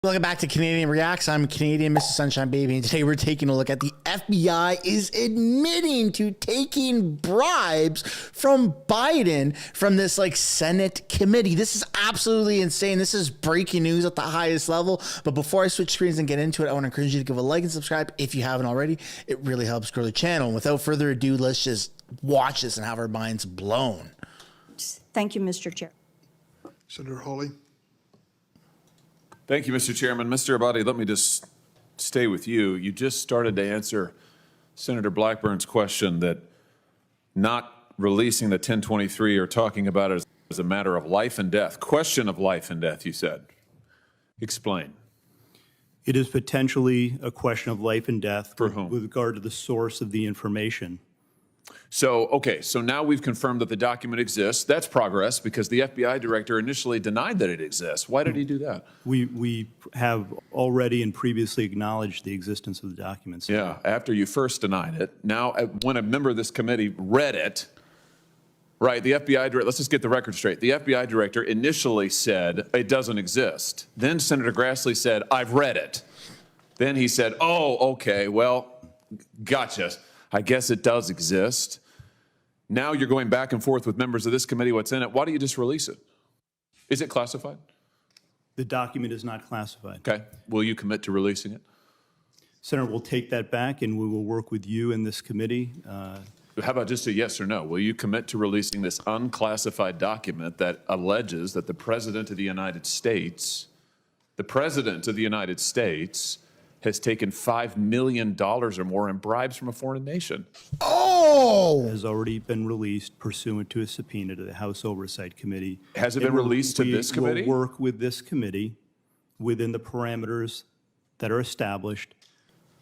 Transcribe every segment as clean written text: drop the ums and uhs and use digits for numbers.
Welcome back to Canadian Reacts. I'm Canadian Mr. Sunshine Baby, and today we're taking a look at the FBI is admitting to taking bribes from Biden from this Senate committee. This is absolutely insane. This is breaking news at the highest level. But before I switch screens and get into it, I want to encourage you to give a like and subscribe if you haven't already. It really helps grow the channel. And without further ado, let's just watch this and have our minds blown. Thank you, Mr. Chair. Senator Hawley. Thank you, Mr. Chairman. Mr. Abadi, let me just stay with you. You just started to answer Senator Blackburn's question that not releasing the 1023 or talking about it as a matter of life and death. Question of life and death, you said. Explain. It is potentially a question of life and death For whom? With regard to the source of the information. So, okay, so now we've confirmed that the document exists. That's progress because the FBI director initially denied that it exists. Why did he do that? We have already and previously acknowledged the existence of the documents. Yeah, after you first denied it. Now, when a member of this committee read it, right, the FBI director, let's just get the record straight. The FBI director initially said it doesn't exist. Then Senator Grassley said, I've read it. Then he said, oh, okay, well, gotcha. I guess it does exist. Now you're going back and forth with members of this committee, what's in it. Why don't you just release it? Is it classified? The document is not classified. Okay. Will you commit to releasing it? Senator, we'll take that back and we will work with you in this committee. How about just a yes or no? Will you commit to releasing this unclassified document that alleges that the President of the United States, has taken $5 million or more in bribes from a foreign nation? Oh! Has already been released pursuant to a subpoena to the House Oversight Committee. Has it been released to this committee? We will work with this committee within the parameters that are established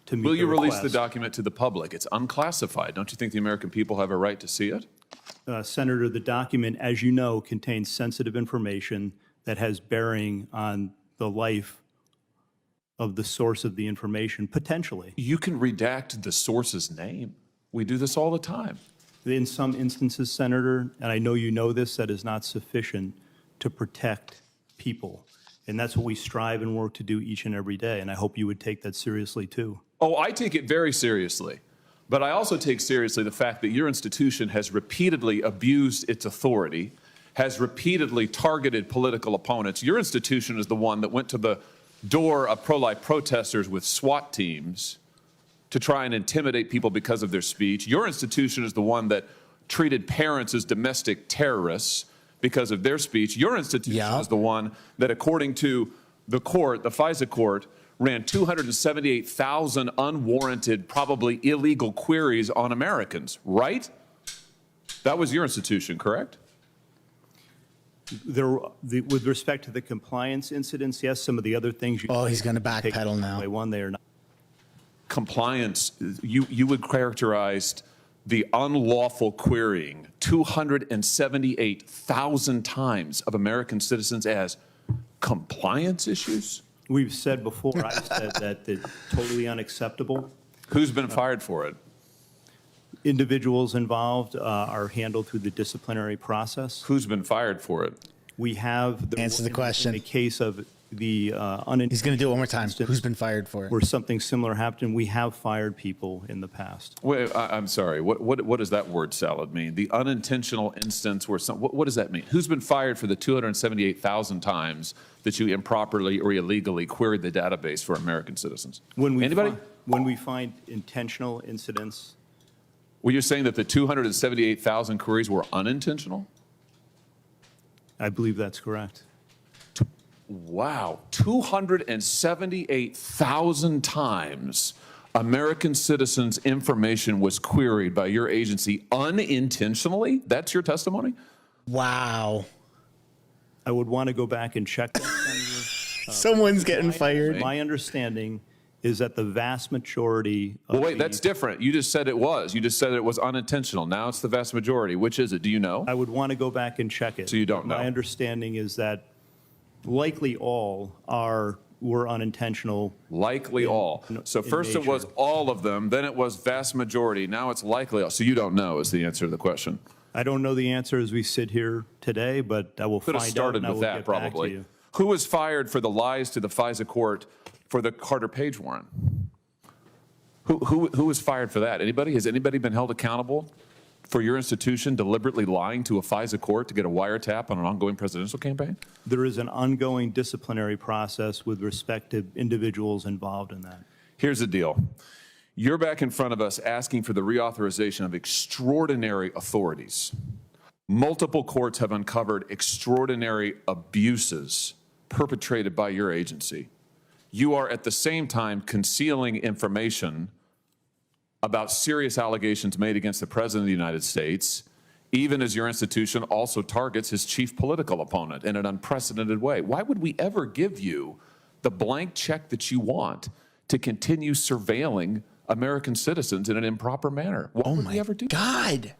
to meet Will you the release request. the document to the public? It's unclassified. Don't you think the American people have a right to see it? Senator, the document, as you know, contains sensitive information that has bearing on the life of the source of the information, potentially. You can redact the source's name. We do this all the time. In some instances, Senator, and I know you know this, that is not sufficient to protect people. And that's what we strive and work to do each and every day. And I hope you would take that seriously, too. Oh, I take it very seriously. But I also take seriously the fact that your institution has repeatedly abused its authority, has repeatedly targeted political opponents. Your institution is the one that went to the door of pro-life protesters with SWAT teams to try and intimidate people because of their speech. Your institution is the one that treated parents as domestic terrorists because of their speech. Your institution is the one that, according to the court, the FISA court, ran 278,000 unwarranted, probably illegal queries on Americans, right? That was your institution, correct? With respect to the compliance incidents, yes, some of the other things you... Oh, he's going to backpedal now. One, they are not. Compliance, you would characterize the unlawful querying 278,000 times of American citizens as compliance issues? We've said before, I've said that it's totally unacceptable. Who's been fired for it? Individuals involved are handled through the disciplinary process. Who's been fired for it? We have... Answer the question. In the case of the He's going to do it one more time. Who's been fired for it? where something similar happened, we have fired people in the past. Wait, I'm sorry. What does that word salad mean? The unintentional instance where what does that mean? Who's been fired for the 278,000 times that you improperly or illegally queried the database for American citizens? Anybody? When we find intentional incidents... Were you saying that the 278,000 queries were unintentional? I believe that's correct. Wow, 278,000 times American citizens' information was queried by your agency unintentionally? That's your testimony? Wow. I would want to go back and check that, Senator. Someone's getting fired. My understanding is that the vast majority of Well, wait, that's different. You just said it was. You just said it was unintentional. Now it's the vast majority. Which is it? Do you know? I would want to go back and check it. So you don't know? My understanding is that likely all were unintentional. Likely all. So first it was all of them, then it was vast majority. Now it's likely all. So you don't know is the answer to the question. I don't know the answer as we sit here today, but I will find out and I will get back to you. Who was fired for the lies to the FISA court for the Carter Page warrant? Who was fired for that? Anybody? Has anybody been held accountable for your institution deliberately lying to a FISA court to get a wiretap on an ongoing presidential campaign? There is an ongoing disciplinary process with respect to individuals involved in that. Here's the deal. You're back in front of us asking for the reauthorization of extraordinary authorities. Multiple courts have uncovered extraordinary abuses perpetrated by your agency. You are at the same time concealing information about serious allegations made against the President of the United States, even as your institution also targets his chief political opponent in an unprecedented way. Why would we ever give you the blank check that you want to continue surveilling American citizens in an improper manner? Why would we ever do that? God.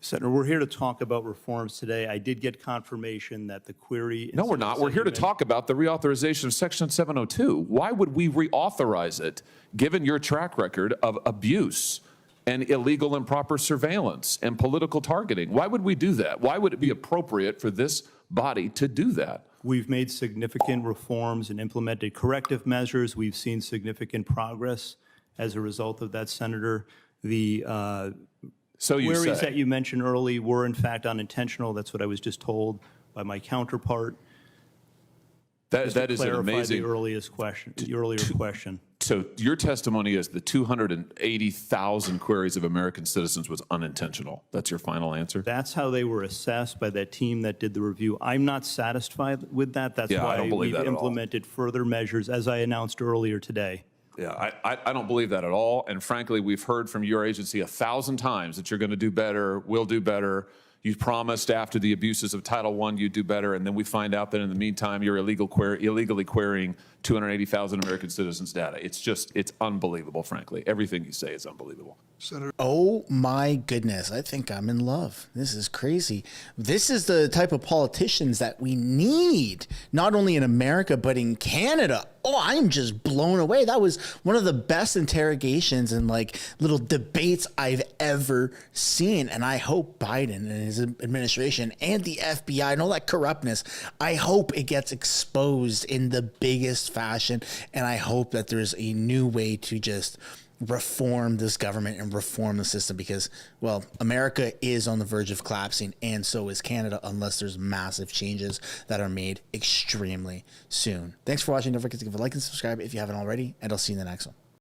Senator, we're here to talk about reforms today. I did get confirmation that the query... No, we're not. We're here to talk about the reauthorization of Section 702. Why would we reauthorize it, given your track record of abuse and illegal improper surveillance and political targeting? Why would we do that? Why would it be appropriate for this body to do that? We've made significant reforms and implemented corrective measures. We've seen significant progress as a result of that, Senator. The queries that you mentioned early were, in fact, unintentional. That's what I was just told by my counterpart. That is an amazing... The earlier question. So your testimony is the 280,000 queries of American citizens was unintentional. That's your final answer? That's how they were assessed by that team that did the review. I'm not satisfied with that. That's I why don't believe we've that at all. implemented further measures, as I announced earlier today. Yeah, I don't believe that at all. And frankly, we've heard from your agency 1,000 times that you're going to do better, will do better. You promised after the abuses of Title I you'd do better, and then we find out that in the meantime you're illegally querying 280,000 American citizens' data. It's unbelievable, frankly. Everything you say is unbelievable. Senator, Oh my goodness. I think I'm in love. This is crazy. This is the type of politicians that we need, not only in America, but in Canada. Oh, I'm just blown away. That was one of the best interrogations and like little debates I've ever seen. And I hope Biden and his administration and the FBI and all that corruptness, I hope it gets exposed in the biggest fashion. And I hope that there's a new way to just reform this government and reform the system because, well, America is on the verge of collapsing and so is Canada unless there's massive changes that are made extremely soon. Thanks for watching. Don't forget to give a like and subscribe if you haven't already, and I'll see you in the next one.